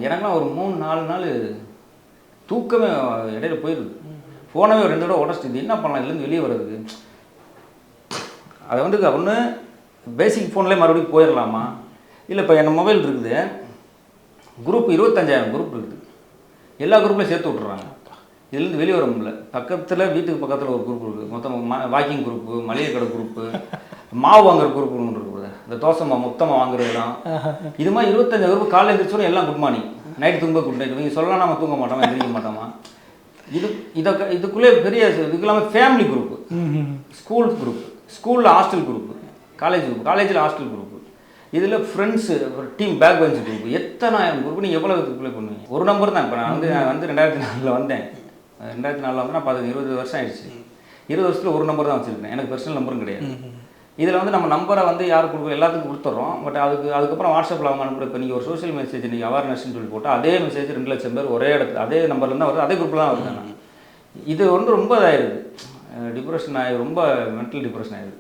எனக்குலாம் ஒரு 3-4 நாள் தூக்கமே இடையில போயிடுது. ஃபோனவே 2 தடவை உடச்சிட்டு இது என்ன பண்ணலாம் இதுலேருந்து வெளியே வர்றதுக்கு? அதை வந்து ஒன்று பேசிக் ஃபோன்லேயே மறுபடியும் போயிடலாமா, இல்லை இப்போ என் மொபைல் இருக்குது, குரூப் 25,000 குரூப் இருக்குது, எல்லா குரூப்லையும் சேர்த்து விட்றாங்க. இதுலேருந்து வெளியே வர முடியல. பக்கத்தில் வீட்டுக்கு பக்கத்தில் ஒரு குரூப் இருக்குது, மொத்தம் வாக்கிங் குரூப்பு, மளிகை கடை குரூப்பு, மாவு வாங்குற குரூப் ஒன்று இருக்குது, இந்த தோசை மாவு மொத்தமாக வாங்குறது தான். இது மாதிரி 25 குரூப். காலையில் எழுந்திரிச்சோன்னா எல்லாம் குட் மார்னிங், நைட்டு தூங்க குட் நைட். நீங்கள் சொல்லலாம் நம்ம தூங்க மாட்டோமா, எந்திரிக்க மாட்டோமா. இதுக்குள்ளே பெரிய இதுக்கு இல்லாமல் ஃபேமிலி குரூப்பு, ஸ்கூல் குரூப், ஸ்கூலில் ஹாஸ்டல் குரூப்பு, காலேஜ் குரூப், காலேஜில் ஹாஸ்டல் குரூப்பு, இதில் friends team back bench group, எத்தனை குரூப் நீங்கள் எவ்வளோ இதுக்குள்ளே பண்ணுவீங்க? ஒரு நம்பர் தான். இப்போ நான் வந்து 2004 வந்தேன். 2004 வந்து நான் 20 வருஷம் ஆயிடுச்சு. 20 வருஷத்தில் ஒரு நம்பர் தான் வச்சுருக்கேன். எனக்கு பர்சனல் நம்பரும் கிடையாது. இதில் வந்து நம்ம நம்பரை வந்து யாருக்கு கொடுக்க எல்லாத்துக்கும் கொடுத்துட்றோம். பட் அதுக்கப்புறம் வாட்ஸ்அப்பில் அவங்க அனுப்புகிற, இப்போ நீங்கள் ஒரு சோஷியல் மெசேஜ் நீங்கள் அவேர்னஸ்ன்னு சொல்லி போட்டால் அதே மெசேஜ் 2 லட்சம் பேர் ஒரே இடத்துல அதே நம்பர்லேருந்து தான் வருது, அதே குரூப்பில் தான் வருது. இது வந்து ரொம்ப இதாகிடுது, டிப்ரெஷன் ஆகி ரொம்ப மென்டல் டிப்ரெஷன் ஆகிடுது.